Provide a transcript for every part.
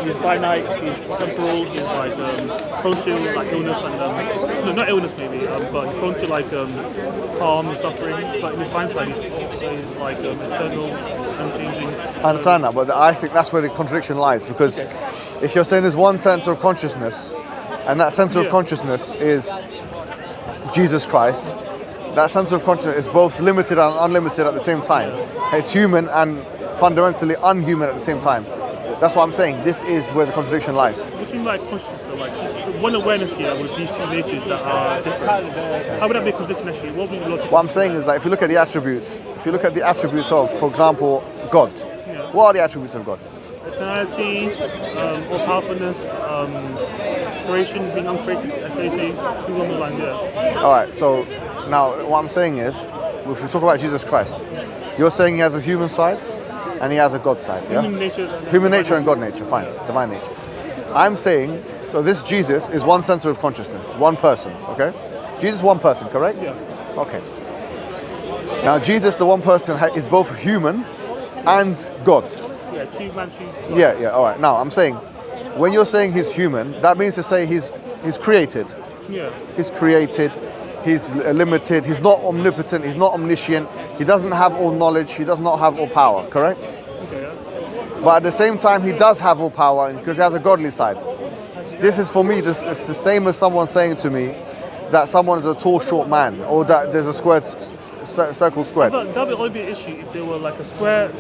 he's finite, he's temporal, he's like prone to like illness and no, not illness maybe, but he's prone to like harm and suffering. But in his divine side, he's like eternal, unchanging. I understand that, but I think that's where the contradiction lies, because if you're saying there's one center of consciousness, and that center of consciousness is Jesus Christ, that center of consciousness is both limited and unlimited at the same time. It's human and fundamentally unhuman at the same time. That's what I'm saying. This is where the contradiction lies. What do you mean by consciousness though? Like one awareness here with these two natures that are different. How would that be a contradiction actually? What would be the logic? What I'm saying is that if you look at the attributes, of, for example, God, what are the attributes of God? Eternality, all-powerfulness, creation, being uncreated, as they say, things along the lines, All right, so now what I'm saying is, if we talk about Jesus Christ, you're saying he has a human side and he has a God side, yeah? Human nature and God nature, fine, divine nature. I'm saying, so this Jesus is one center of consciousness, one person, okay? Jesus, one person, correct? Yeah. Okay. Now Jesus, the one person, is both human and God. Yeah, true man, true God. Yeah, all right. Now, I'm saying, when you're saying he's human, that means to say he's created. Yeah. He's created, he's limited, he's not omnipotent, he's not omniscient, he doesn't have all knowledge, he does not have all power, correct? Okay, yeah. But at the same time, he does have all power because he has a godly side. This is, for me, it's the same as someone saying to me that someone is a tall, short man, or that there's a circle squared. That would only be an issue if there were like a square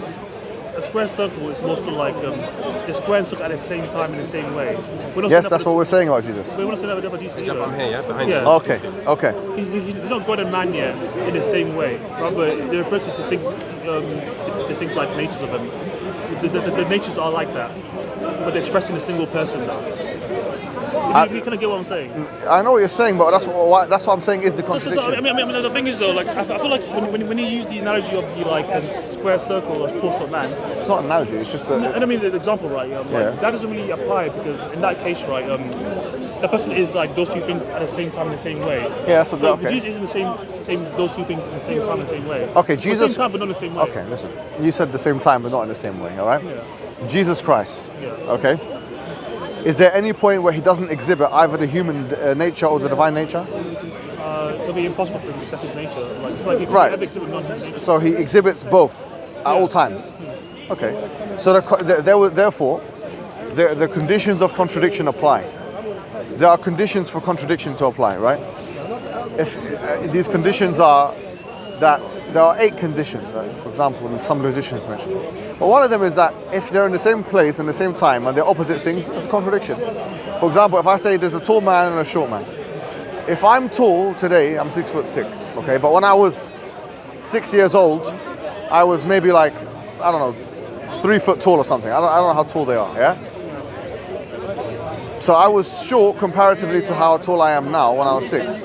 circle is mostly like a square and circle at the same time in the same way. Yes, that's what we're saying about Jesus. We're not saying that about Jesus either. I'm here, behind you. Okay. He's not God and man yet in the same way. Rather, they refer to distinct like natures of him. The natures are like that, but they're expressed in a single person now. You kind of get what I'm saying? I know what you're saying, but that's what I'm saying is the contradiction. I mean, the thing is though, like I feel like when you use the analogy of the like square circle as tall short man, it's not an analogy. It's just and I mean the example, right? Like, that doesn't really apply because in that case, right, the person is like those two things at the same time in the same way. Yeah, that's what. Okay. Jesus isn't the same those two things at the same time in the same way. Okay, Jesus. At the same time, but not in the same way. Okay, listen. You said the same time, but not in the same way. All right. Yeah. Jesus Christ. Yeah. Okay. Is there any point where he doesn't exhibit either the human nature or the divine nature? It'll be impossible for him if that's his nature. Like, it's like he Right. can't exhibit non-human nature. So he exhibits both at all times. Okay. So therefore, the conditions of contradiction apply. There are conditions for contradiction to apply, right? If these conditions are that there are 8 conditions, for example, in some traditions mentioned. But one of them is that if they're in the same place and the same time and they're opposite things, it's a contradiction. For example, if I say there's a tall man and a short man. If I'm tall today, I'm 6'6", okay? But when I was 6 years old, I was maybe like, I don't know, 3 foot tall or something. I don't know how tall they are, yeah? So I was short comparatively to how tall I am now when I was 6.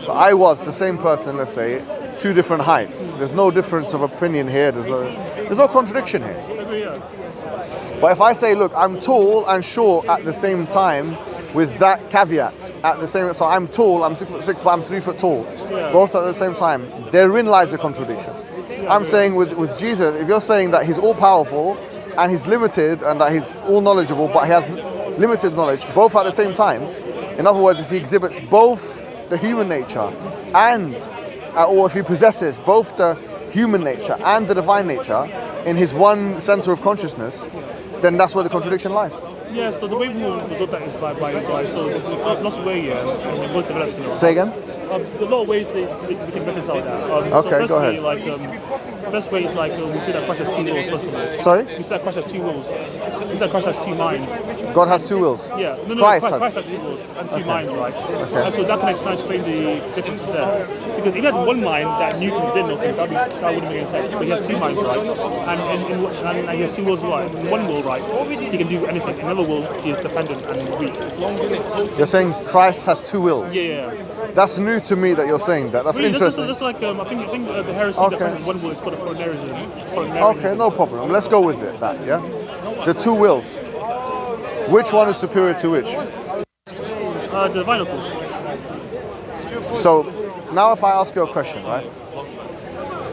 So I was the same person, let's say, 2 different heights. There's no difference of opinion here. There's no contradiction here. But if I say, look, I'm tall and short at the same time, with that caveat, so I'm tall, I'm 6'6", but I'm 3 foot tall, both at the same time. Therein lies the contradiction. I'm saying with Jesus, if you're saying that he's all powerful and he's limited and that he's all knowledgeable, but he has limited knowledge, both at the same time. In other words, if he exhibits both the human nature and or if he possesses both the human nature and the divine nature in his one center of consciousness, then that's where the contradiction lies. Yeah, so the way we will resolve that is by so there's lots of ways, it was developed. Say again? There's a lot of ways that we can reconcile that. Okay, so go ahead. Like, the best way is like we say that Christ has 2 wills, first of all. Sorry? We say that Christ has 2 wills. We say that Christ has 2 minds. God has 2 wills? Yeah. No, Christ has 2 wills and 2 minds, right? Okay. And so that can explain the differences there. Because if he had one mind that knew things, didn't know things, that wouldn't make any sense. But he has 2 minds, right? And he has 2 wills, right? In one will, right, he can do anything. In another will, he is dependent and weak. You're saying Christ has 2 wills? Yeah. That's new to me that you're saying that. That's really, interesting. That's like, I think the heresy that Christ has 1 will is called a coronarianism. Okay, no problem. Let's go with it, yeah? The 2 wills. Which one is superior to which? The divine, of course. So, now if I ask you a question, right?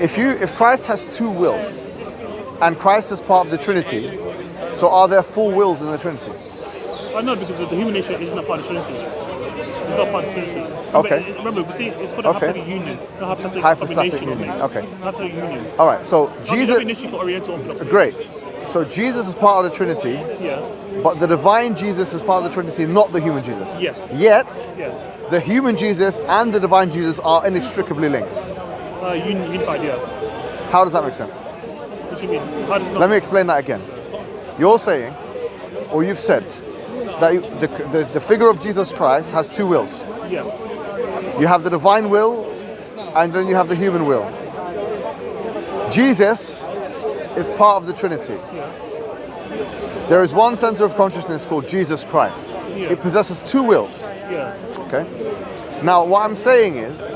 If Christ has 2 wills, and Christ is part of the Trinity, So are there full wills in the Trinity? No, because the human nature isn't a part of the Trinity. It's not part of the Trinity. Okay. Remember, we see it's called a hypostatic union, not hypostatic Hypostatic combination of union. mix. Okay. It's a hypostatic union. All right. So Not Jesus. an issue for Oriental Orthodox. Great. So Jesus is part of the Trinity, Yeah. but the divine Jesus is part of the Trinity, not the human Jesus. Yes. Yet, Yeah. the human Jesus and the divine Jesus are inextricably linked. Unified, yeah. How does that make sense? What do you mean? How does it not? Let me explain that again. You're saying, or you've said, that the figure of Jesus Christ has two wills. Yeah. You have the divine will, and then you have the human will. Jesus is part of the Trinity. Yeah. There is one center of consciousness called Jesus Christ. Yeah. It possesses two wills. Yeah. Okay? Now, what I'm saying is,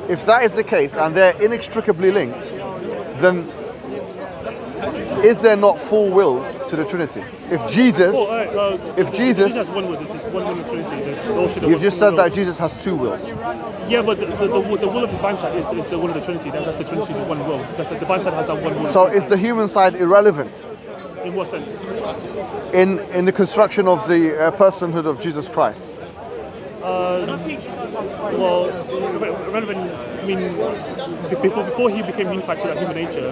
if that is the case and they're inextricably linked, then is there not full wills to the Trinity? If Jesus, Jesus has one will, there's one will in the Trinity. you've just said that Jesus has two wills. Yeah, but the will of the divine side is the will of the Trinity. That's the Trinity's one will. That's the divine side has that one will. So is the human side irrelevant In what sense? in the construction of the personhood of Jesus Christ? Well, relevant. I mean, before he became unified to that human nature,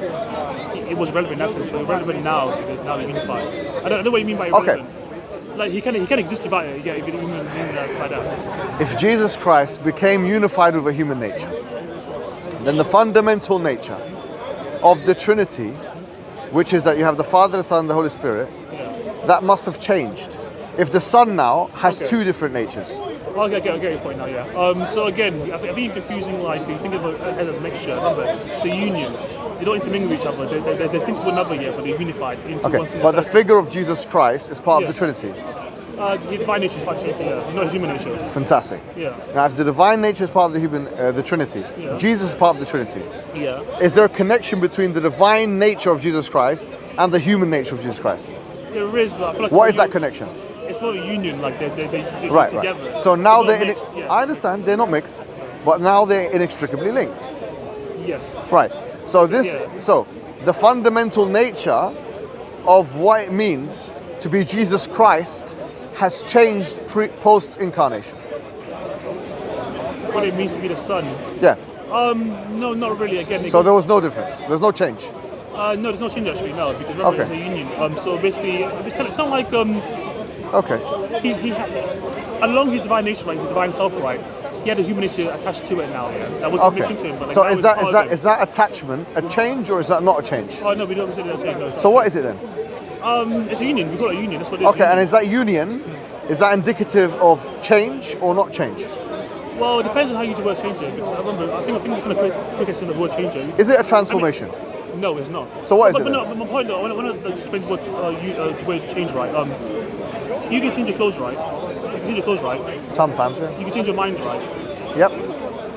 it was relevant. That's relevant now. Now they're unified. I don't know what you mean by irrelevant. Okay. Like he can exist without it. Yeah, if you mean by that. If Jesus Christ became unified with a human nature, then the fundamental nature of the Trinity, which is that you have the Father, the Son, and the Holy Spirit, that must have changed. If the Son now has two different natures. Okay, I get your point now, yeah. So again, I think you're confusing, like, if you think of it as a mixture, remember, it's a union. They don't intermingle with each other. They're distinct from one another, yeah, but they're unified into one Okay, single but the figure of Jesus Christ is part of Yeah. the Trinity. His divine nature is part of the Trinity, yeah, not his human nature. Fantastic. Yeah. Now, if the divine nature is part of the Trinity, Yeah. Jesus is part of the Trinity. Yeah. Is there a connection between the divine nature of Jesus Christ and the human nature of Jesus Christ? There is, but I feel like What is that connection? It's more of a union, like they're Right, together. right. So now They're they're not mixed, yeah. I understand they're not mixed, but now they're inextricably linked. Yes. Right. So Yeah. so the fundamental nature of what it means to be Jesus Christ has changed post incarnation. What it means to be the Son. Yeah. No, not really. Again, So there was no difference. There's no change. no, there's no change actually. No, because remember Okay. it's a union. So basically, it's kind of like Okay. he had, along his divine nature, right, his divine self, right, he had a human nature attached to it now. Yeah, that was Okay. mixing to him. But like, So was is that part is of that him. is that attachment a change or is that not a change? Oh no, we don't consider that a change. No, it's So not what a is it then? change. It's a union. We call it a union. That's what it is. Okay, and is that union? Is that indicative of change or not change? Well, it depends on how you use the word changer. Because I remember, I think we kind of quick on the word changer. Is it a transformation? No, it's not. So what is but, it But then? no, but my point, though, when I explain what the word change, right? You can change your clothes, right? You can change your clothes, right? Sometimes, yeah. You can change your mind, right? Yep.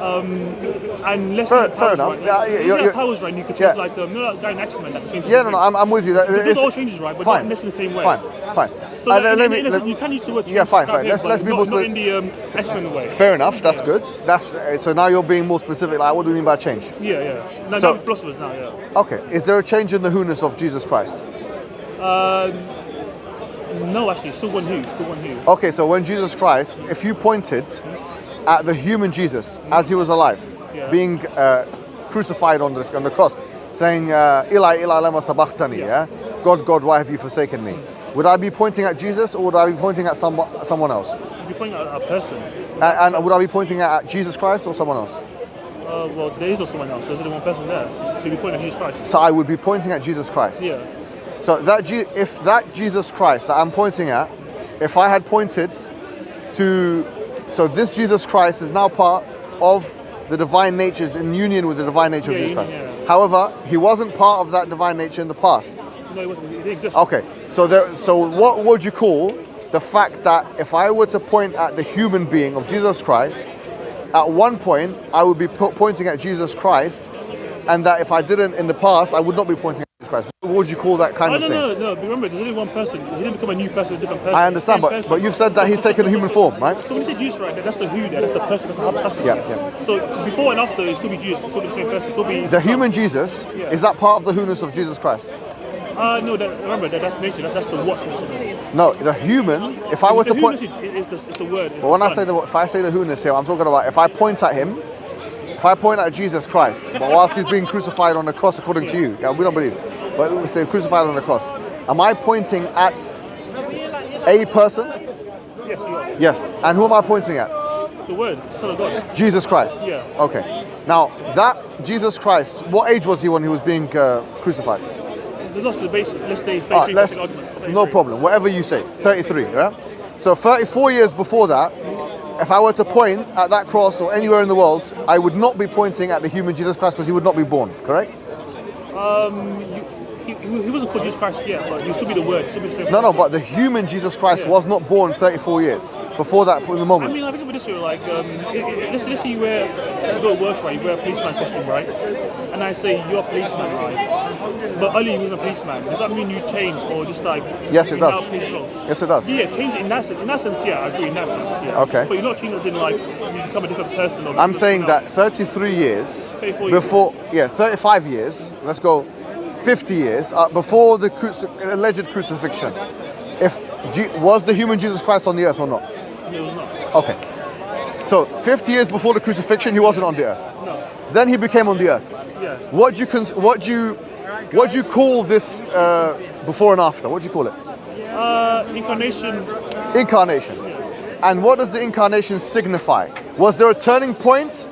And less Fair than powers, enough. right? Yeah, If you have powers, right? You can change, yeah. like, you know that guy in X-Men that can change. Yeah, no, I'm with you. Those all changes, right? But fine. not necessarily the same way. Fine. So in a sense, you can use the word change. Yeah, fine. to describe him, Let's but be not, more not in the X-Men way. Fair enough. That's good. That's so now you're being more specific. Like, what do you mean by change? Yeah. No, So- now we're philosophers now, yeah. Okay. Is there a change in the who-ness of Jesus Christ? No, actually, still one who. Okay. So when Jesus Christ, if you pointed at the human Jesus as he was alive, Yeah. being crucified on the cross, saying, "Eli, Eli, lama sabachthani," yeah, God, why have you forsaken me? Would I be pointing at Jesus or would I be pointing at someone else? You'd be pointing at a person. And would I be pointing at Jesus Christ or someone else? Well, there is no someone else. There's only one person there. So you'd be pointing at Jesus Christ. So I would be pointing at Jesus Christ. Yeah. So if that Jesus Christ that I'm pointing at, if I had pointed to, so this Jesus Christ is now part of the divine nature, is in union with the divine nature of Yeah, Jesus Christ. yeah. However, he wasn't part of that divine nature in the past. No, it wasn't. It didn't exist. Okay, so what would you call the fact that if I were to point at the human being of Jesus Christ, at one point I would be pointing at Jesus Christ, and that if I didn't in the past, I would not be pointing at Jesus Christ. What would you call that kind of thing? No. But remember, there's only one person. He didn't become a new person, a different person. I understand, Same but person. you've said that he's taken a human form, right? So when you say Jesus, right, that's the who there. That's the person. That's the hypostasis. Yeah, there. yeah. So before and after, it still be Jesus. It still be the same person. It still be The human Jesus, Yeah. is that part of the who-ness of Jesus Christ? No, remember that's nature. That's the whatness of it. No, the human. If I were to point, is the word. but when I say if I say the who-ness here, I'm talking about if I point at him, if I point at Jesus Christ, but whilst he's being crucified on the cross, according to you, yeah, we don't believe it, but we say crucified on the cross. Am I pointing at a person? Yes, you are. Yes. And who am I pointing at? The word, the Son of God. Jesus Christ. Yeah. Okay. Now that Jesus Christ, what age was he when he was being crucified? That's the basic. Let's say 33 basic arguments. 33. No problem. Whatever you say. 33. Yeah. So 34 years before that, if I were to point at that cross or anywhere in the world, I would not be pointing at the human Jesus Christ because he would not be born. Correct? He wasn't called Jesus Christ yet, but he'll still be the word. Still be the same. No, but the human Jesus Christ was not born 34 years before that in the moment. I mean, I think about this way, like, let's say you go to work, right? You wear a policeman costume, right? And I say you're a policeman, right? But earlier you wasn't a policeman. Does that mean you changed, or just like? Yes, it does. Yes, it does. Yeah, change in that sense. In that sense, yeah, I agree. In that sense, yeah. Okay. But you're not changing as in like you become a different person. Or I'm saying that 33 years 34 before, 35 years. Let's go. 50 years before the alleged crucifixion. Was the human Jesus Christ on the earth or not? No, it was not. Okay. So 50 years before the crucifixion, he wasn't on the earth. No. Then he became on the earth. Yeah. What do you call this before and after? What do you call it? Incarnation. Incarnation. Yeah. And what does the incarnation signify? Was there a turning point?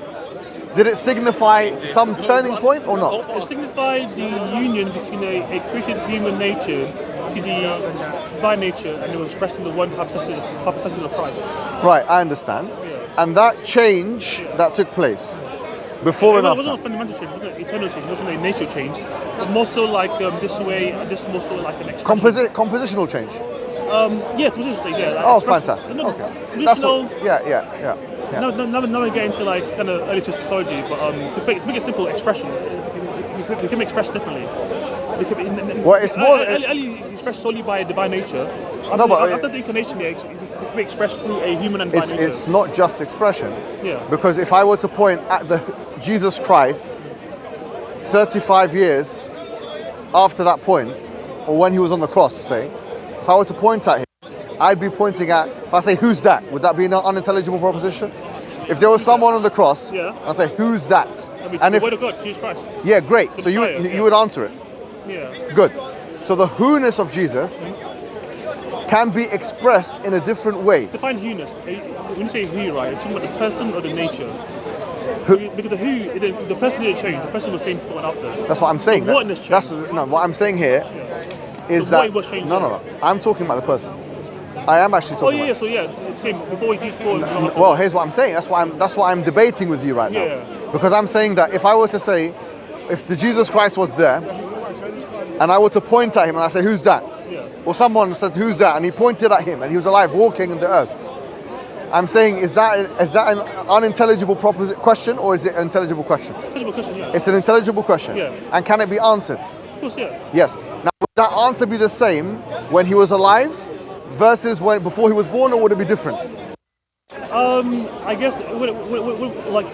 Did it signify some turning point or not? It signified the union between a created human nature to the divine nature, and it was expressed in the one hypostasis of Christ. Right, I understand. Yeah. And that change that took place before and after. It wasn't a fundamental change, it wasn't an eternal change, it wasn't a nature change, but more so like this more so like an expression. Compositional change. Yeah, compositional change, yeah. Like Oh, fantastic. No, Okay. That's what, yeah. Now we get into like kind of early church Christology, but to make it simple, expression, it can be expressed differently. Well, it's more early expressed solely by a divine nature. After the incarnation, it can be expressed through a human and divine nature. It's not just expression. Yeah. Because if I were to point at the Jesus Christ 35 years after that point, or when he was on the cross, say, if I were to point at him, I'd be pointing at, if I say, who's that? Would that be an unintelligible proposition? If there was someone on the cross, I'd say, who's that? And the word of God, Jesus Christ. Yeah, great. So you would answer it. Yeah. Good. So the who-ness of Jesus can be expressed in a different way. Define who-ness. When you say who, right, you're talking about the person or the nature. Because the person didn't change. The person was same before and after. That's what I'm saying. The whatness changed. What I'm saying here is the that way was changed. No. I'm talking about the person. I am actually talking. So same. Before Jesus called. Well, here's what I'm saying. That's why I'm debating with you right now. Because I'm saying that if I were to say, if the Jesus Christ was there, and I were to point at him and I say, who's that? Yeah. Or someone says, who's that? And he pointed at him and he was alive, walking on the earth. I'm saying, is that an unintelligible question or is it an intelligible question? Intelligible question, yeah. It's an intelligible question. Yeah. And can it be answered? Of course, yeah. Yes. Now, would that answer be the same when he was alive versus before he was born, or would it be different? I guess like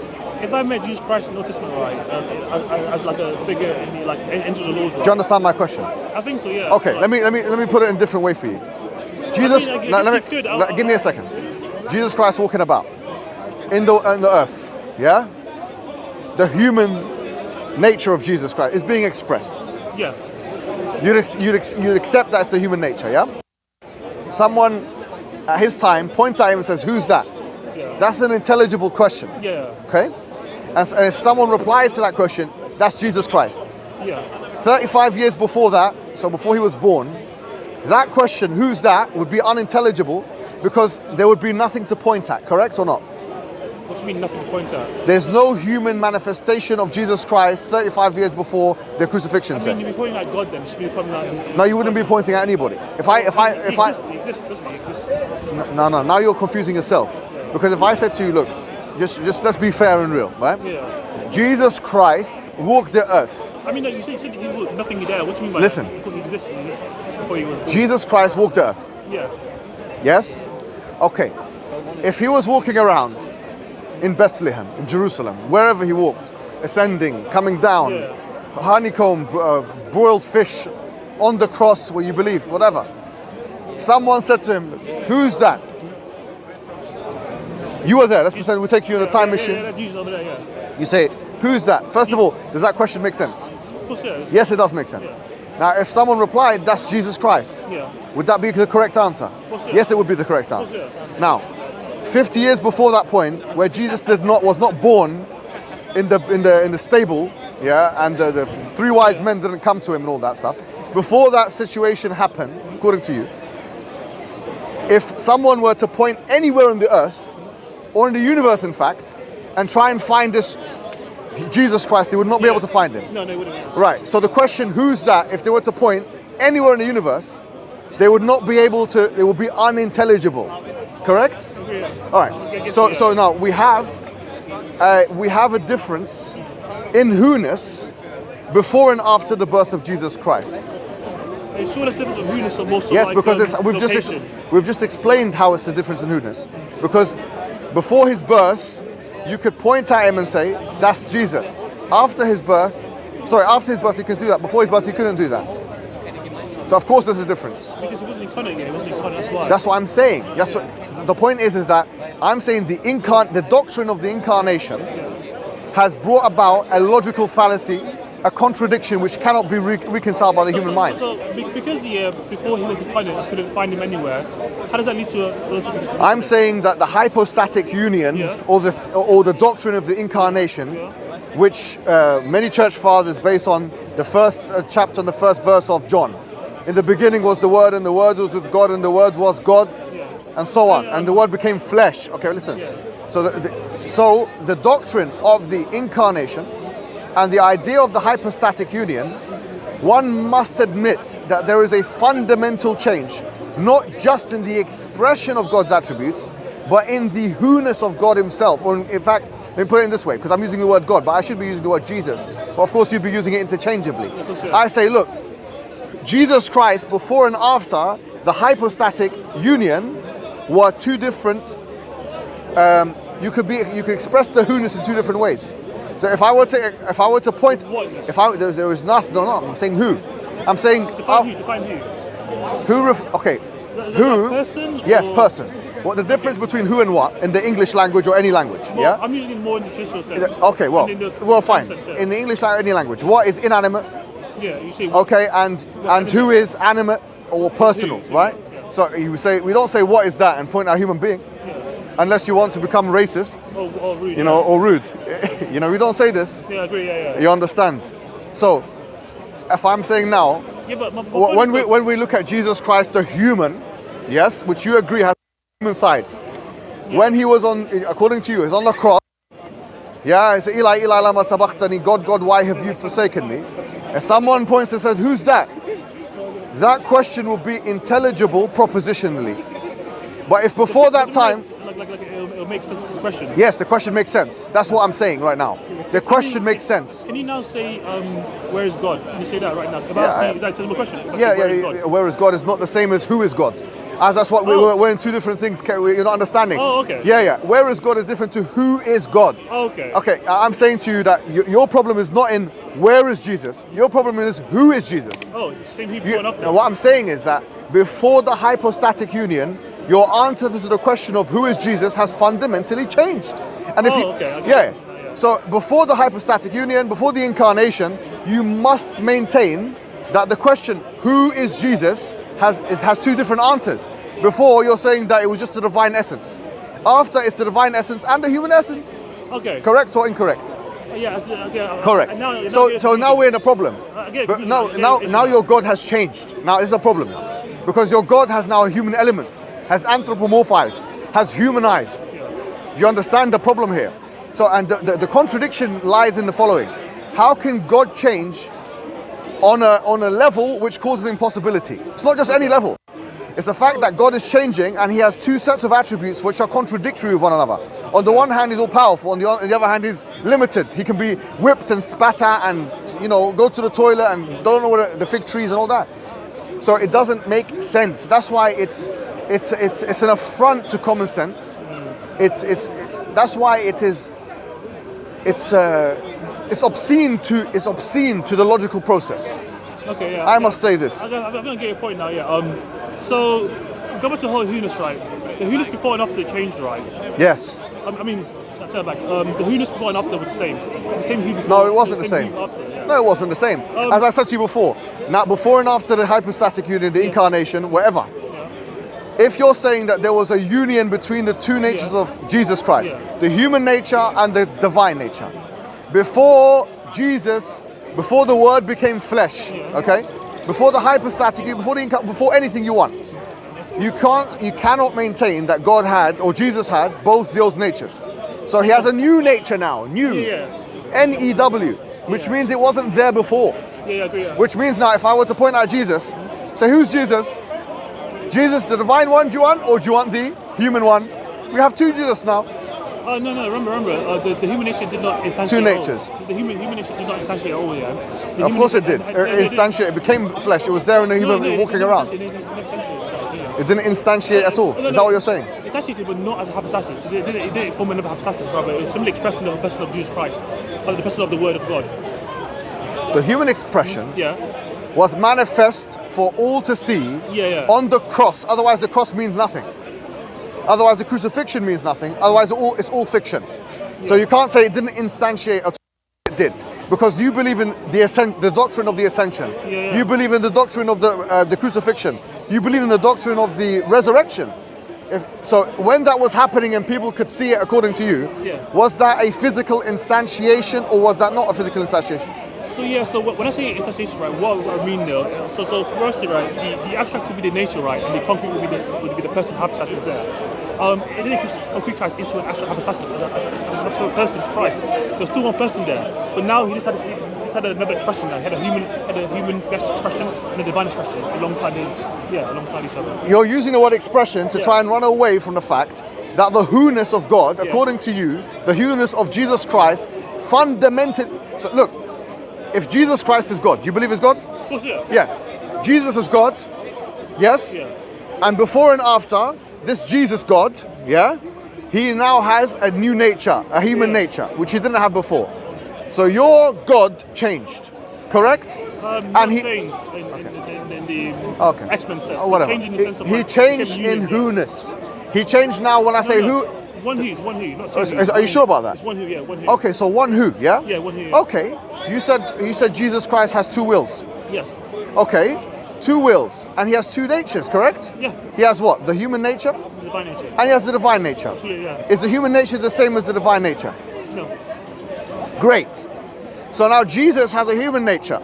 if I met Jesus Christ in the Old Testament, right, as like a figure in the, like into the Lord. Right? Do you understand my question? I think so, yeah. Okay, let me put it in a different way for you. Jesus, give me a second. Jesus Christ walking about in the earth, yeah. The human nature of Jesus Christ is being expressed. Yeah. You'd accept that's the human nature, yeah. Someone at his time points at him and says, "Who's that?" Yeah. That's an intelligible question. Yeah. Okay. And if someone replies to that question, that's Jesus Christ. Yeah. 35 years before that, so before he was born, that question, "Who's that?" would be unintelligible because there would be nothing to point at. Correct or not? What do you mean nothing to point at? There's no human manifestation of Jesus Christ 35 years before the crucifixion. I mean, you'd be pointing at God then. You'd be pointing at... No, you wouldn't be pointing at anybody. He exists, doesn't he exist? No. Now you're confusing yourself. Because if I said to you, look, just let's be fair and real, right? Yeah. Jesus Christ walked the earth. I mean, you said he was nothing there. What do you mean by Listen. that? Because he exists before he was born. Jesus Christ walked the earth. Yeah. Yes? Okay. If he was walking around in Bethlehem, in Jerusalem, wherever he walked, ascending, coming down, honeycomb, broiled fish, on the cross where you believe, whatever. Someone said to him, who's that? You were there. Let's pretend we take you on a time machine. Jesus over there, yeah. You say, who's that? First of all, does that question make sense? Of course, yeah. Yes, it does make sense. Now, if someone replied, that's Jesus Christ, would that be the correct answer? Yes, it would be the correct answer. Now, 50 years before that point, where Jesus was not born in the stable, and the three wise men didn't come to him and all that stuff. Before that situation happened, according to you, if someone were to point anywhere on the earth, or in the universe in fact, and try and find this Jesus Christ, they would not be able to find him. No, they wouldn't. Right, so the question, who's that, if they were to point anywhere in the universe, they would not be able to, they would be unintelligible. Correct? Yeah. All right, so now we have a difference in who-ness before and after the birth of Jesus Christ. Are you sure there's a difference in who-ness or more so Yes, like, because we've just explained how it's a difference in who-ness. Because before his birth, you could point at him and say, that's Jesus. After his birth you can do that. Before his birth, you couldn't do that. So of course there's a difference. Because it wasn't incarnate yet, it wasn't incarnate, that's why. That's what I'm saying. The point is that I'm saying the doctrine of the incarnation has brought about a logical fallacy, a contradiction which cannot be reconciled by the human mind. So because before he was incarnate, I couldn't find him anywhere, how does that lead to a logical contradiction? I'm saying that the hypostatic union or the doctrine of the incarnation, which many church fathers base on the first chapter and the first verse of John. In the beginning was the Word, and the Word was with God, and the Word was God, and so on. And the Word became flesh. Okay, listen. So the doctrine of the incarnation and the idea of the hypostatic union, one must admit that there is a fundamental change, not just in the expression of God's attributes, but in the who-ness of God himself. Or in fact, let me put it in this way, because I'm using the word God, but I should be using the word Jesus. But of course, you'd be using it interchangeably. I say, look, Jesus Christ, before and after the hypostatic union, were two different. You could express the who-ness in two different ways. So if I were to point, there is nothing. No, I'm saying who. I'm saying Define who. Okay. Is Who? Person? Yes, or? person. What the difference between who and what in the English language or any language? Well, I'm using it more in the traditional sense. Okay. Well, fine. Sense, In the English language, any language, what is inanimate? Yeah, you say. Okay, and who is animate or personal, right? Yeah. So we don't say what is that and point at a human being, unless you want to become racist, or rude. or rude. We don't say this. Yeah, I agree. Yeah. You understand? So, if I'm saying now, But when we look at Jesus Christ, the human, yes, which you agree has a human side. When he was according to you, he's on the cross. Yeah, it's Eli, Eli, lama sabachthani, God, God, why have you forsaken me? And someone points and says, who's that? That question will be intelligible propositionally. But if before that time... It'll make sense as a question. Yes, the question makes sense. That's what I'm saying right now. The question makes sense. Can you now say, where is God? Can you say that right now? Is that a simple question? Where is God is not the same as who is God. As that's what we're in two different things. You're not understanding. Oh, okay. Yeah. Where is God is different to who is God. Oh, okay. Okay, I'm saying to you that your problem is not in where is Jesus. Your problem is who is Jesus. Oh, same who before and after. What I'm saying is that before the hypostatic union, your answer to the question of who is Jesus has fundamentally changed. And So before the hypostatic union, before the incarnation, you must maintain that the question who is Jesus has two different answers. Before, you're saying that it was just the divine essence. After, it's the divine essence and the human essence. Okay. Correct or incorrect? Correct. Now we're in a problem. But now your God has changed. Now it's a problem. Because your God has now a human element, has anthropomorphized, has humanized. You understand the problem here? So, and the contradiction lies in the following. How can God change on a level which causes impossibility? It's not just any level. It's the fact that God is changing and he has two sets of attributes which are contradictory with one another. On the one hand, he's all powerful. On the other hand, he's limited. He can be whipped and spat at and, go to the toilet and don't know what the fig trees and all that. So it doesn't make sense. That's why it's an affront to common sense. That's why it's obscene to the logical process. Okay, yeah. I must say this. I'm gonna get your point now. Yeah. So go back to the whole who-ness, right? The who-ness before and after changed, right? Yes. I mean, I tell back. The who-ness before and after was the same. The same who before. No, it wasn't the same. Who after, yeah. No, it wasn't the same. As I said to you before, now before and after the hypostatic union, the incarnation, whatever. If you're saying that there was a union between the two natures of Jesus Christ, the human nature and the divine nature, before Jesus, before the Word became flesh, okay, before the hypostatic, before anything you want, you cannot maintain that God had or Jesus had both those natures. So he has a new nature now, new, N-E-W, which means it wasn't there before. Yeah, I agree. Yeah. Which means now, if I were to point out Jesus, say who's Jesus? Jesus, the divine one, do you want, or do you want the human one? We have two Jesus now. No, remember, the human nature did not instantiate Two natures. The human nature did not instantiate at all, yeah. Of course it did. Instantiate, it became flesh. It was there in the human walking around. It didn't instantiate at all. Is that what you're saying? Instantiated, but not as a hypostasis. It didn't form another hypostasis, rather. It was simply expressed in the person of Jesus Christ, the person of the Word of God. The human expression was manifest for all to see on the cross. Otherwise, the cross means nothing. Otherwise, the crucifixion means nothing. Otherwise, it's all fiction. So you can't say it didn't instantiate at all. It did. Because you believe in the doctrine of the ascension. You believe in the doctrine of the crucifixion. You believe in the doctrine of the resurrection. So when that was happening and people could see it according to you, was that a physical instantiation or was that not a physical instantiation? So when I say instantiation, right, what I mean there, so firstly, right, the abstract would be the nature, right, and the concrete would be the person hypostasis there. It didn't concretize into an actual hypostasis as an actual person to Christ. There's still one person there, but now he just had another expression now. He had a human flesh expression and a divine expression alongside each other. You're using the word expression to try and run away from the fact that the who-ness of God, according to you, the who-ness of Jesus Christ, fundamentally. So look, if Jesus Christ is God, do you believe is God? Of course, yeah. Yeah. Jesus is God, yes? Yeah. And before and after, this Jesus God, he now has a new nature, a human nature, which he didn't have before. So your God changed, correct? And he changed in the X-Men sense. Oh, whatever. He changed in the sense of he changed in who-ness. He changed now when I say who. One who, not two. Are you sure about that? It's one who, one who. Okay, so one who, yeah? Yeah, one who. Yeah. Okay, you said Jesus Christ has two wills. Yes. Okay, two wills, and he has two natures, correct? Yeah. He has what? The human nature? The divine nature. And he has the divine nature. Absolutely, yeah. Is the human nature the same as the divine nature? No. Great. So now Jesus has a human nature,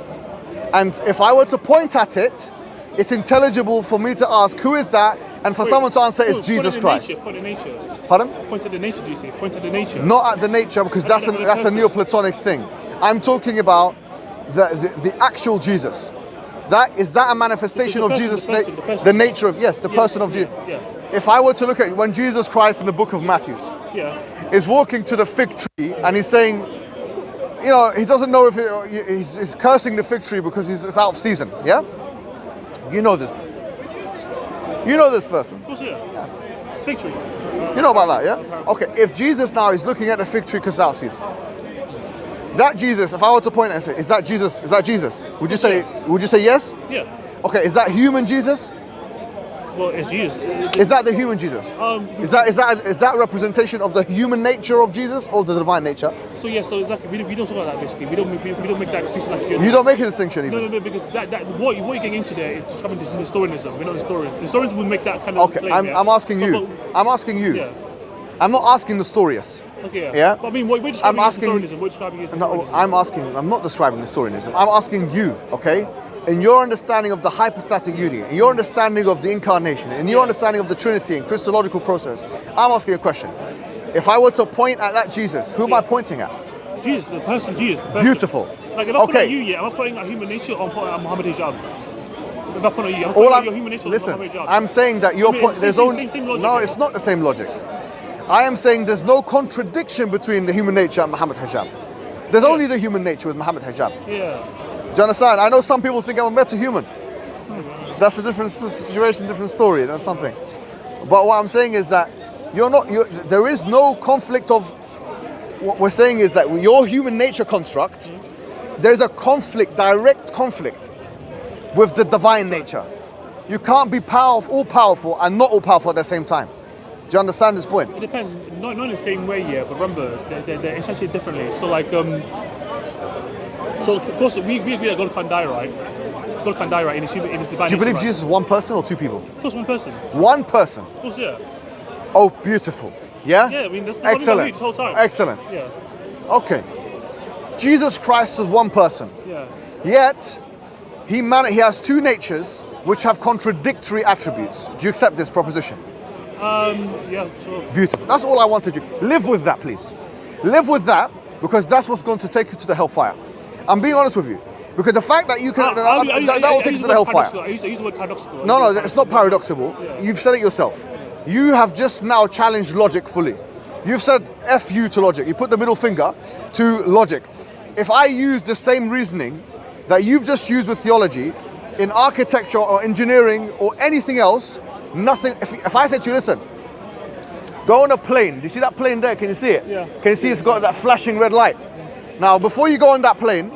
and if I were to point at it, it's intelligible for me to ask who is that, and for someone to answer it's Jesus Christ. Point at nature. Pardon? Point at the nature, do you say? Point at the nature. Not at the nature, because that's a Neoplatonic thing. I'm talking about the actual Jesus. Is that a manifestation of Jesus? The nature of the person of Jesus. Yeah. If I were to look at when Jesus Christ in the book of Matthew is walking to the fig tree and he's saying, he doesn't know if he's cursing the fig tree because it's out of season. Yeah. You know this. You know this first one. Of course, yeah. Fig tree. You know about that, yeah? Okay, if Jesus now is looking at the fig tree because it's out of season, that Jesus, if I were to point and say, is that Jesus? Is that Jesus? Would you say yes? Yeah. Okay, is that human Jesus? Well, it's Jesus. Is that the human Jesus? Is that a representation of the human nature of Jesus or the divine nature? So exactly. We don't talk about that basically. We don't make that distinction like you don't make a distinction even. No, because what you're getting into there is just coming to Nestorianism. We're not Nestorians. Nestorians will make that kind of claim. I'm asking you. I'm asking you. Yeah. I'm not asking Nestorius. Okay. Yeah. But I mean, we're describing Nestorianism. We're describing Nestorianism. I'm not describing Nestorianism. I'm asking you. Okay. In your understanding of the hypostatic union, in your understanding of the incarnation, in your understanding of the Trinity and Christological process, I'm asking a question. If I were to point at that Jesus, who am I pointing at? Jesus, the person Jesus. The person. Beautiful. Like, if I point at you, I'm pointing at human nature or I'm pointing at Mohammed Hijab. If I point at you, I'm pointing at your human nature or Mohammed Hijab. I'm saying that your point, there's only... Same logic, no, it's not the same logic. I am saying there's no contradiction between the human nature and Mohammed Hijab. There's only the human nature with Mohammed Hijab. Yeah. Do you understand? I know some people think I'm a better human. That's a different situation, different story. That's something. But what I'm saying is that there is no conflict of. What we're saying is that your human nature construct, there's a conflict, direct conflict with the divine nature. You can't be all powerful and not all powerful at the same time. Do you understand this point? It depends. Not in the same way, yeah, but remember, they're essentially differently. So like, so of course we agree that God can't die, right? God can't die, right? In his divine Do you believe nature, Jesus is one person or two people? Of course, one person. One person. Of course, yeah. Oh, beautiful. Yeah? Yeah, I mean, that's excellent. This whole time. Excellent. Yeah. Okay. Jesus Christ is one person. Yeah. Yet, he has two natures which have contradictory attributes. Do you accept this proposition? Yeah, sure. Beautiful. That's all I wanted you. Live with that, please. Live with that, because that's what's going to take you to the hellfire. I'm being honest with you. Because the fact that you can, that will take you to the hellfire. I use the word paradoxical. No, it's not paradoxical. Yeah. You've said it yourself. You have just now challenged logic fully. You've said F you to logic. You put the middle finger to logic. If I use the same reasoning that you've just used with theology in architecture or engineering or anything else, nothing. If I said to you, listen, go on a plane. Do you see that plane there? Can you see it? Yeah. Can you see it's got that flashing red light? Now, before you go on that plane,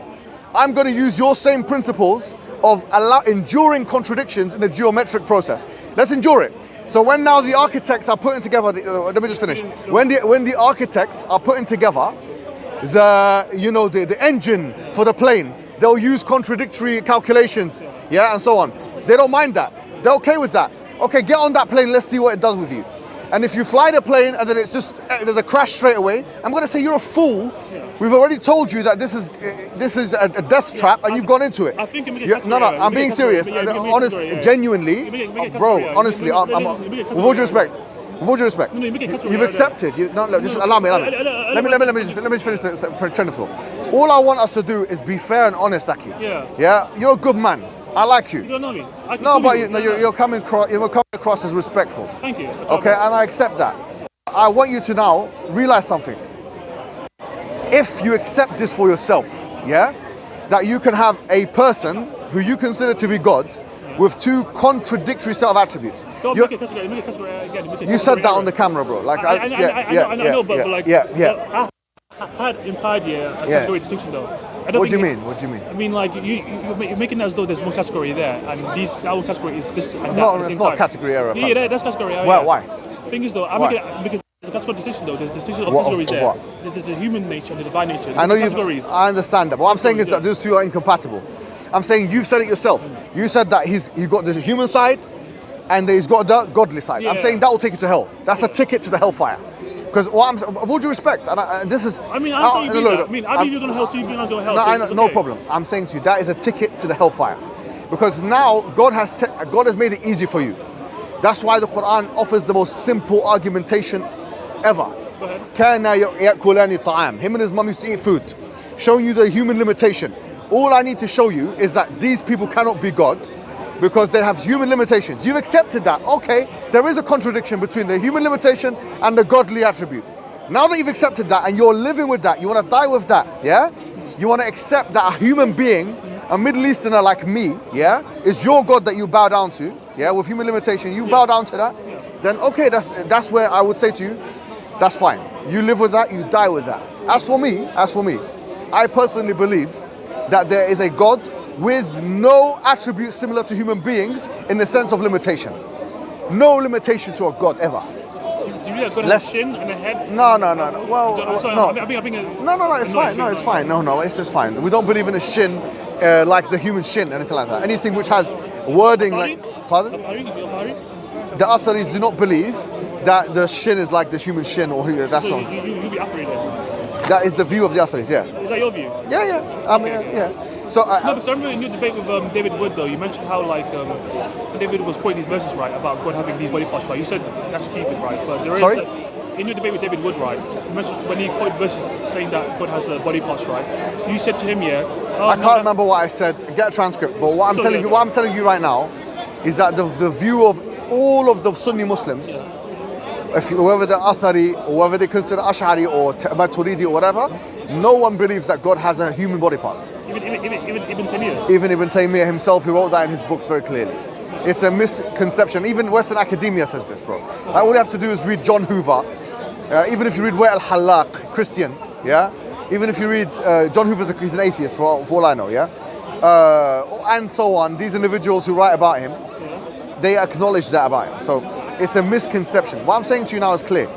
I'm going to use your same principles of enduring contradictions in a geometric process. Let's endure it. So when now the architects are putting together, let me just finish. When the architects are putting together the engine for the plane, they'll use contradictory calculations, yeah, and so on. They don't mind that. They're okay with that. Okay, get on that plane. Let's see what it does with you. And if you fly the plane and then it's just there's a crash straight away, I'm going to say you're a fool. We've already told you that this is a death trap, and you've gone into it. I think you no, I'm being serious. Honestly, genuinely, bro. Honestly, with all due respect, you've accepted. Just allow me. Let me finish the train of thought. All I want us to do is be fair and honest, Aki. Yeah. You're a good man. I like you. You don't know me. No, but you're coming across as respectful. Thank you. Okay, and I accept that. I want you to now realize something. If you accept this for yourself, yeah, that you can have a person who you consider to be God with two contradictory set of attributes. Don't make it category again. You said that on the camera, bro. Like I know, but I had implied a category distinction though. What do you mean? I mean, like you're making it as though there's one category there, and that one category is this and that. No, it's not category error. Yeah, that's category error. Why? Thing is though, I'm making it because there's a category distinction though. There's distinction of categories there. There's the human nature and the divine nature. I know I understand that. What I'm saying is that those two are incompatible. I'm saying you've said it yourself. You said that he's got the human side and he's got the godly side. Yeah. I'm saying that will take you to hell. That's a ticket to the hellfire. Because of all due respect, and this is. I mean, I'm saying you do that. I mean, I believe you're going to hell too. You're going to go to hell. No, I know, no problem. I'm saying to you that is a ticket to the hellfire, because now God has made it easy for you. That's why the Quran offers the most simple argumentation ever. Him and his mum used to eat food, showing you the human limitation. All I need to show you is that these people cannot be God, because they have human limitations. You've accepted that. Okay, there is a contradiction between the human limitation and the godly attribute. Now that you've accepted that and you're living with that, you want to die with that, yeah? You want to accept that a human being, a Middle Easterner like me, yeah, is your God that you bow down to, yeah, with human limitation, you bow down to that, then okay, that's where I would say to you, that's fine. You live with that, you die with that. As for me, I personally believe that there is a God with no attributes similar to human beings in the sense of limitation. No limitation to a God ever. Do you really God has a shin and a head? No. Well, no. No, it's fine. No, it's fine. No, it's just fine. We don't believe in a shin like the human shin, anything like that. Anything which has wording like... Pardon? The Atharis do not believe that the shin is like the human shin, or that's so not. You be Athari then? That is the view of the Atharis, yeah. Is that your view? Yeah. Yeah. So I remember in your debate with David Wood though, you mentioned how David was quoting these verses right about God having these body parts right. You said that's stupid, right? But there is in your debate with David Wood, right? You mentioned when he quoted verses saying that God has body parts, right? You said to him, I can't remember what I said. Get a transcript. But what I'm telling you right now is that the view of all of the Sunni Muslims, whether they're Athari or whether they consider Ash'ari or Maturidi or whatever, no one believes that God has a human body parts. Even Ibn Taymiyyah? Even Ibn Taymiyyah himself, who wrote that in his books very clearly. It's a misconception. Even Western academia says this, bro. All you have to do is read John Hoover. Even if you read Wa al-Halaq, Christian, yeah? Even if you read, John Hoover's he's an atheist for all I know, yeah? and so on, these individuals who write about him, they acknowledge that about him. So it's a misconception. What I'm saying to you now is clear.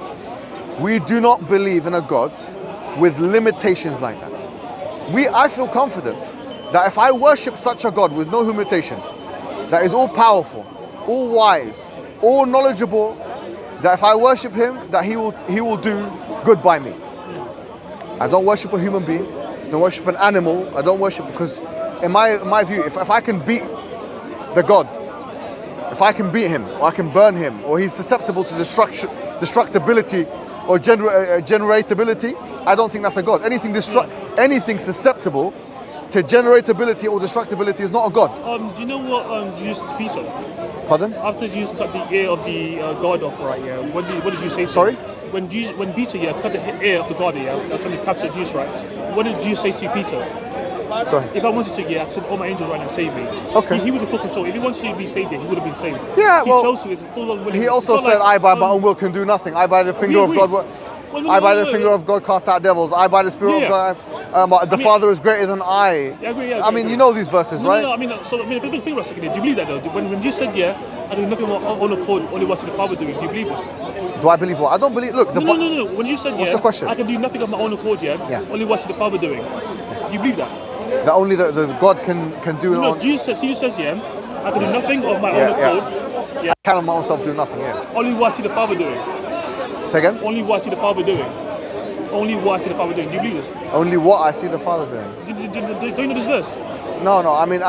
We do not believe in a God with limitations like that. I feel confident that if I worship such a God with no limitation, that is all powerful, all wise, all knowledgeable, that if I worship him, that he will do good by me. I don't worship a human being, I don't worship an animal, I don't worship, because in my view, if I can beat the God, if I can beat him, or I can burn him, or he's susceptible to destructibility or generatability, I don't think that's a God. Anything susceptible to generatability or destructibility is not a God. Do you know what Jesus to Peter? Pardon? After Jesus cut the ear of the God off, right? Yeah. What did you say? Sorry? When Peter cut the ear of the God, yeah, that's when he captured Jesus, right? What did Jesus say to Peter? Go ahead. If I wanted to, I could send all my angels right now, save me. Okay. He was in full control. If he wanted to be saved, he would have been saved. Yeah, he chose to. It's full on willingness. He also said, I by my own will can do nothing. I by the finger of God. I by the finger of God cast out devils. I by the Spirit of God. The Father is greater than I. Yeah, I agree. I mean, you know these verses, right? No. Think about a second. Do you believe that though? When you said, I do nothing more on accord, only what the Father doing. Do you believe this? Do I believe what? I don't believe. Look, no. When you said, what's the question? I can do nothing of my own accord, only what the Father doing. Do you believe that? That only the God can do it. No, Jesus says, I can do nothing of my own accord. I can of my own self do nothing. Only what I see the Father doing. Say again? Only what I see the Father doing. Only what I see the Father doing. Do you believe this? Only what I see the Father doing. Do you know this verse? No. I mean,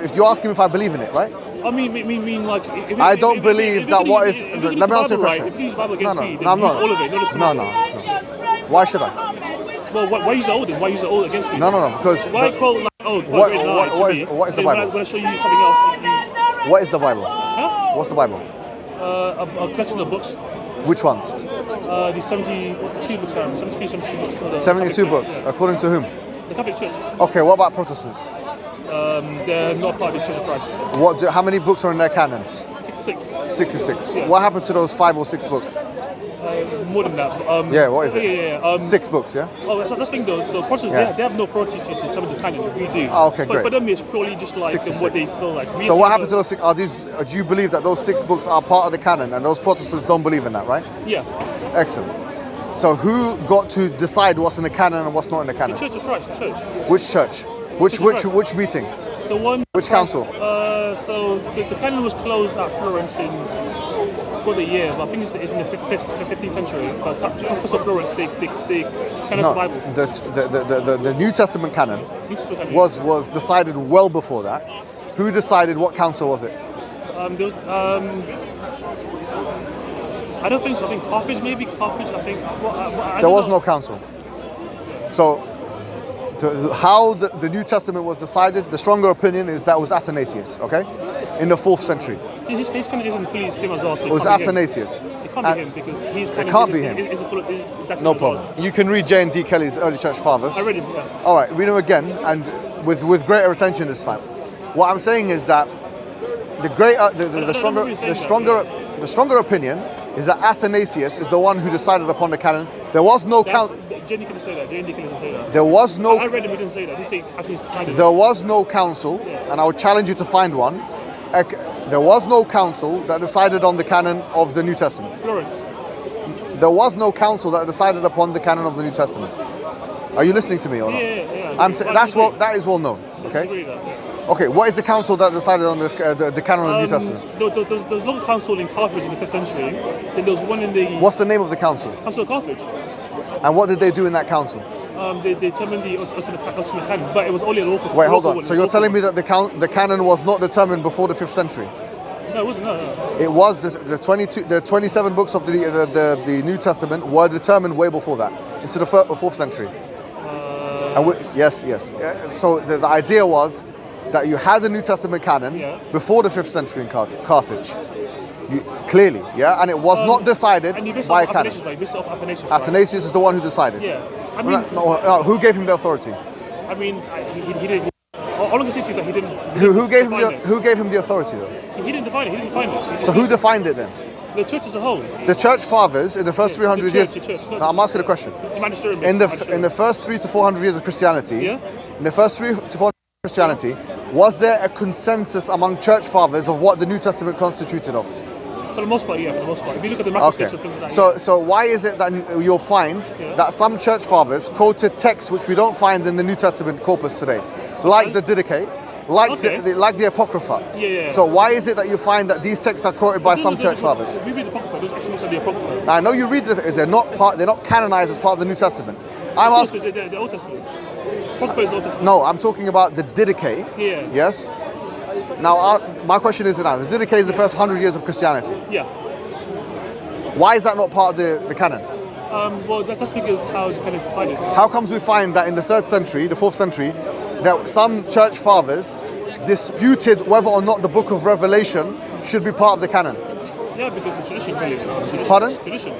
if you're asking me if I believe in it, right? I mean, like. I don't believe that what is. Let me answer your question. If you use the Bible against me, then use all of it. No. Why should I? Well, why use it all then? Why use it all against me? No. Because. Why quote like, what is the Bible? When I show you something else. What is the Bible? Huh? What's the Bible? A collection of books. Which ones? The 72 books, 73, 72 books. 72 books, according to whom? The Catholic Church. Okay, what about Protestants? They're not part of the Church of Christ. How many books are in their canon? 66. 66. Yeah. What happened to those 5 or 6 books? More than that. What is it? Yeah. 6 books, yeah? Oh, that's the thing though. So Protestants, they have no authority to determine the canon. We do. Oh, okay, great. For them, it's purely just like what they feel like. So what happened to those 6? Do you believe that those 6 books are part of the canon and those Protestants don't believe in that, right? Yeah. Excellent. So who got to decide what's in the canon and what's not in the canon? The Church of Christ, the church. Which church? Which meeting? The one. Which council? So the canon was closed at Florence for the year, but I think it's in the 15th century. But Council of Florence, they canon the Bible. The New Testament canon was decided well before that. Who decided? What council was it? I don't think so. I think Carthage, maybe Carthage. I think. There was no council. So, how the New Testament was decided, the stronger opinion is that it was Athanasius, okay? In the 4th century. His canon isn't fully the same as ours. So it was Athanasius. It can't be him because he's it can't be him. Exactly no problem. You can read J and D Kelly's Early Church Fathers. I read him, yeah. All right, read him again and with greater attention this time. What I'm saying is that the stronger opinion is that Athanasius is the one who decided upon the canon. There was no council. J&D didn't say that. J&D didn't say that. There was no. I read him. He didn't say that. He said Athanasius decided. There was no council, and I would challenge you to find one. There was no council that decided on the canon of the New Testament. Florence. There was no council that decided upon the canon of the New Testament. Are you listening to me or not? Yeah. I'm saying that is well known. Okay. Okay, what is the council that decided on the canon of the New Testament? There's no council in Carthage in the 5th century. Then there was one in the... What's the name of the council? Council of Carthage. And what did they do in that council? They determined the canon, but it was only a local... Wait, hold on. So you're telling me that the canon was not determined before the 5th century? No, it wasn't. No. It was the 27 books of the New Testament were determined way before that, into the 4th century. Yes. So the idea was that you had the New Testament canon before the 5th century in Carthage. Clearly, and it was not decided by a canon. Athanasius is the one who decided. Yeah. Who gave him the authority? I mean, he didn't. All I can say is that he didn't. Who gave him the authority though? He didn't define it. So who defined it then? The church as a whole. The church fathers in the first 300 years. The church. No, I'm asking a question. The magisterium. In the first 300 to 400 years of Christianity, in the first 300 to 400 years of Christianity, was there a consensus among church fathers of what the New Testament constituted of? For the most part, yeah, for the most part. If you look at the macro text of things like that, So why is it that you'll find that some church fathers quoted texts which we don't find in the New Testament corpus today? Like the Didache, like the Apocrypha. Yeah. So why is it that you find that these texts are quoted by some church fathers? We read the Apocrypha, those actually looks like the Apocrypha. I know you read this, they're not canonized as part of the New Testament. I'm asking. The Old Testament. Apocrypha is the Old Testament. No, I'm talking about the Didache. Yeah. Yes? Now, my question is now, the Didache is the first 100 years of Christianity. Yeah. Why is that not part of the canon? Well, that's because how the canon decided. How comes we find that in the 3rd century, the 4th century, that some church fathers disputed whether or not the book of Revelation should be part of the canon? Yeah, because it's tradition, really. Tradition. Pardon? Tradition.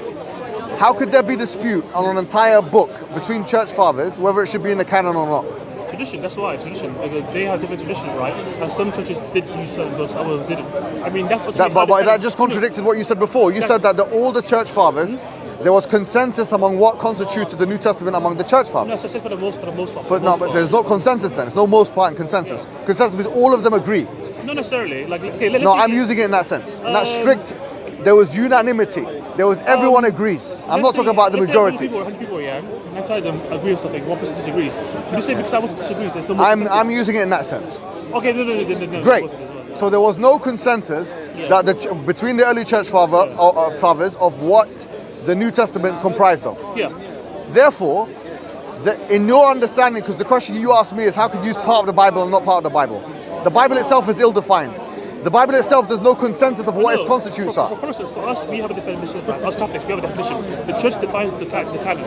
How could there be dispute on an entire book between church fathers whether it should be in the canon or not? Tradition, that's why, tradition. Because they have different traditions, right? And some churches did use certain books, others didn't. I mean, that's what's But that just contradicted what you said before. You said that all the church fathers, there was consensus among what constituted the New Testament among the church fathers. No, so I said for the most part. But there's no consensus then. It's no most part and consensus. Yeah. Consensus means all of them agree. Not necessarily. I'm using it in that sense. In that strict, there was unanimity. There was everyone agrees. I'm not talking about the majority. 100 people, yeah. 90 of them agree with something. 1% disagrees. Would you say because that person disagrees, there's no more consensus? I'm using it in that sense. Okay, no. Great. So there was no consensus that between the early church fathers of what the New Testament comprised of. Yeah. Therefore, in your understanding, because the question you asked me is how could you use part of the Bible and not part of the Bible? The Bible itself is ill-defined. The Bible itself, there's no consensus of what its constitutes are. For us, we have a definition. As Catholics, we have a definition. The church defines the canon.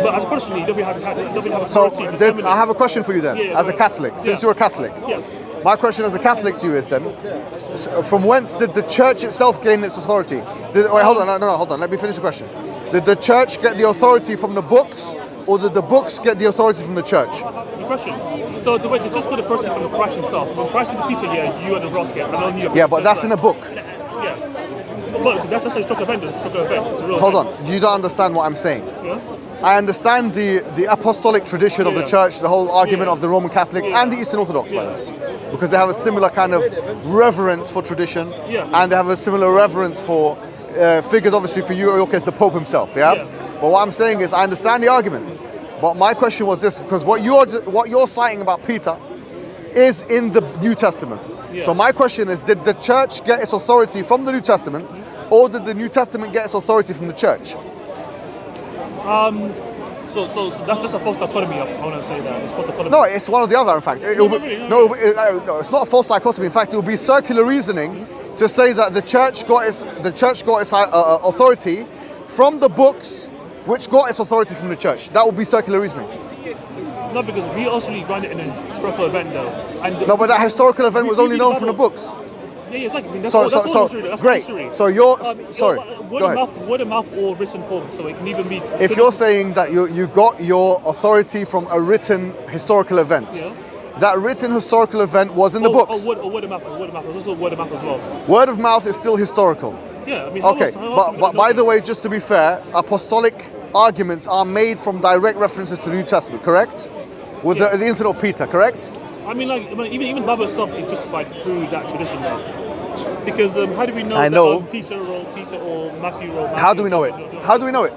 But as personally, don't we have authority to determine it? I have a question for you then, as a Catholic, since you're a Catholic. Yes. My question as a Catholic to you is then, from whence did the church itself gain its authority? Hold on, let me finish the question. Did the church get the authority from the books, or did the books get the authority from the church? Good question. So the church got the authority from the Christ himself. When Christ said to Peter, you are the rock here, and only you. Yeah, but that's in a book. Yeah. But that's a historical event. It's a historical event. It's a real Hold event. on, you don't understand what I'm saying. Yeah? I understand the apostolic tradition of the church, the whole argument of the Roman Catholics and the Eastern Orthodox, by the way. Because they have a similar kind of reverence for tradition, and they have a similar reverence for figures, obviously for you, in your case, the Pope himself, yeah? But what I'm saying is, I understand the argument, but my question was this, because what you're citing about Peter is in the New Testament. Yeah. So my question is, did the church get its authority from the New Testament, or did the New Testament get its authority from the church? So that's a false dichotomy. I want to say that it's false dichotomy. No, it's one or the other. In fact, no, it's not a false dichotomy. In fact, it will be circular reasoning to say that the church got its authority from the books, which got its authority from the church. That would be circular reasoning. No, because we also ground it in a historical event, though. And but that historical event was only known from the books. Yeah, exactly. That's great. history. So you're sorry. Word of mouth or written form, so it can even be. If you're saying that you got your authority from a written historical event, that written historical event was in the books. Word of mouth. There's also word of mouth as well. Word of mouth is still historical. Yeah, I mean. Okay, but by the way, just to be fair, apostolic arguments are made from direct references to the New Testament, correct? With the incident of Peter, correct? I mean, even the Bible itself is justified through that tradition, though. Because how do we know that Peter or Matthew wrote? How do we know it? How do we know it?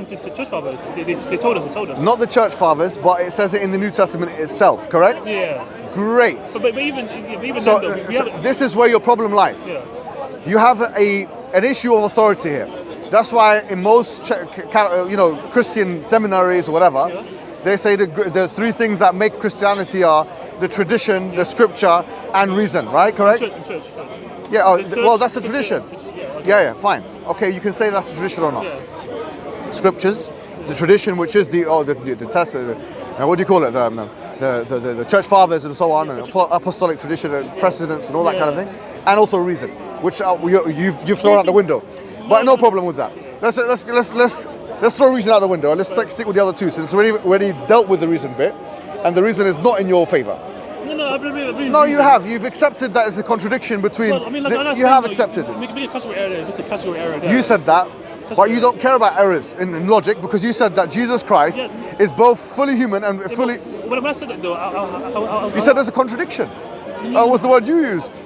The church fathers, they told us. Not the church fathers, but it says it in the New Testament itself, correct? Yeah. Great. But even so, then, though, this is where your problem lies. Yeah. You have an issue of authority here. That's why in most Christian seminaries or whatever, they say the three things that make Christianity are the tradition, the scripture, and reason, right? Correct? Church. Yeah, well, that's a tradition. Yeah, fine. Okay, you can say that's a tradition or not. Yeah. Scriptures, the tradition, which is the test, what do you call it? The church fathers and so on, and apostolic tradition, and precedents, and all that kind of thing, and also reason, which you've thrown out the window. But no problem with that. Let's throw reason out the window and let's stick with the other two, since we already dealt with the reason bit, and the reason is not in your favor. No, you have. You've accepted that it's a contradiction between. You have accepted it. Make a category error there. You said that, but you don't care about errors in logic, because you said that Jesus Christ is both fully human and fully. When I said that, though, you said there's a contradiction. That was the word you used.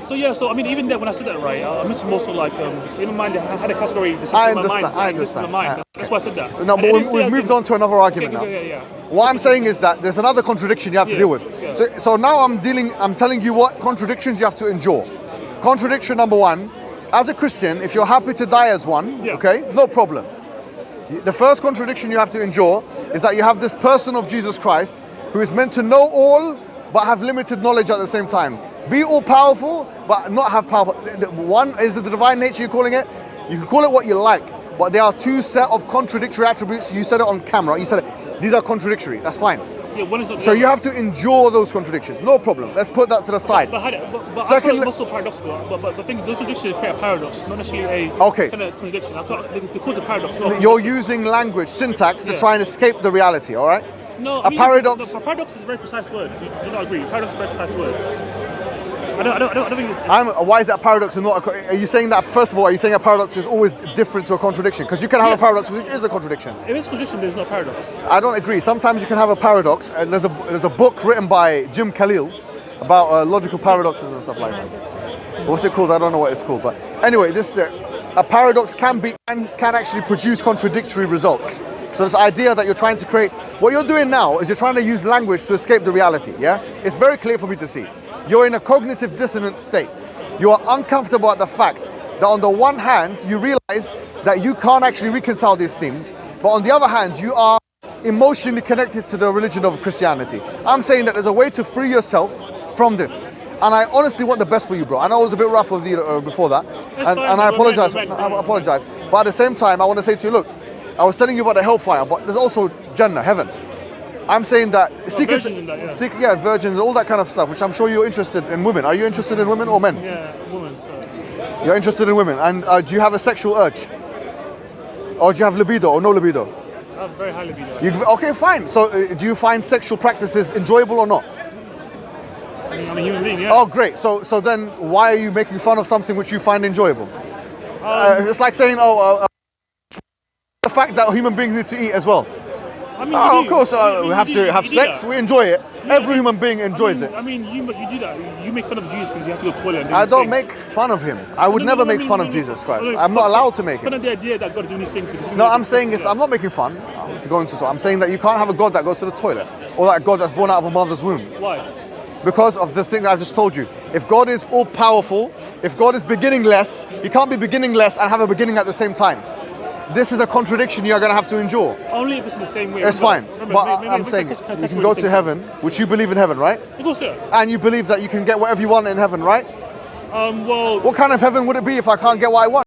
So yeah, so I mean, even then when I said that, right, I mentioned more so like, in my mind, I had a category just I in my mind. understand. In my mind. That's why I said that. No, but we've moved on to another argument now. Yeah. What I'm saying is that there's another contradiction you have to deal with. Yeah. So now I'm telling you what contradictions you have to endure. Contradiction number one, as a Christian, if you're happy to die as one, okay, no problem. The first contradiction you have to endure is that you have this person of Jesus Christ who is meant to know all but have limited knowledge at the same time. Be all powerful but not have powerful. One is the divine nature you're calling it. You can call it what you like, but there are two set of contradictory attributes. You said it on camera. You said it. These are contradictory. That's fine. Yeah, one is not So you have to endure those contradictions. No problem. Let's put that to the side. But Secondly, it's also paradoxical. But the thing, the contradiction is a paradox, not necessarily a kind of contradiction. The cause of paradox. You're using language, syntax to try and escape the reality. All right. No, paradox. Paradox is a very precise word. Do you not agree? Paradox is a very precise word. I don't think it's why is that paradox and not? Are you saying that first of all? Are you saying a paradox is always different to a contradiction? Because you can have a paradox which is a contradiction. If it's a contradiction, there's no paradox. I don't agree. Sometimes you can have a paradox. There's a book written by Jim Khalil about logical paradoxes and stuff like that. What's it called? I don't know what it's called. But anyway, this a paradox can actually produce contradictory results. So this idea that you're trying to create, what you're doing now is you're trying to use language to escape the reality. Yeah, it's very clear for me to see. You're in a cognitive dissonance state. You are uncomfortable at the fact that on the one hand, you realize that you can't actually reconcile these themes, but on the other hand, you are emotionally connected to the religion of Christianity. I'm saying that there's a way to free yourself from this. And I honestly want the best for you, bro. I know I was a bit rough with you before that, and I apologize. I apologize. But at the same time, I want to say to you, look, I was telling you about the hellfire, but there's also Jannah, heaven. I'm saying that virgins, all that kind of stuff, which I'm sure you're interested in women. Are you interested in women or men? Yeah, women. So. You're interested in women. And do you have a sexual urge? Or do you have libido or no libido? I have very high libido. Okay, fine. So do you find sexual practices enjoyable or not? I mean, I'm a human being, yeah. Oh, great. So then why are you making fun of something which you find enjoyable? It's like saying, the fact that human beings need to eat as well. I mean, of course, we have to have sex. We enjoy it. Yeah, Every human being enjoys it. I mean, you do that. You make fun of Jesus because you have to go to the toilet. And I don't make fun of him. I would never make fun of Jesus Christ. I'm not allowed to make it. But the idea that God is doing these things. No, I'm saying I'm not making fun. I'm saying that you can't have a God that goes to the toilet, or that God that's born out of a mother's womb. Why? Because of the thing I just told you. If God is all powerful, if God is beginningless, you can't be beginningless and have a beginning at the same time. This is a contradiction you are going to have to endure. Only if it's in the same way. It's fine. But I'm saying you can go to heaven, which you believe in heaven, right? Of course, yeah. And you believe that you can get whatever you want in heaven, right? Well... What kind of heaven would it be if I can't get what I want?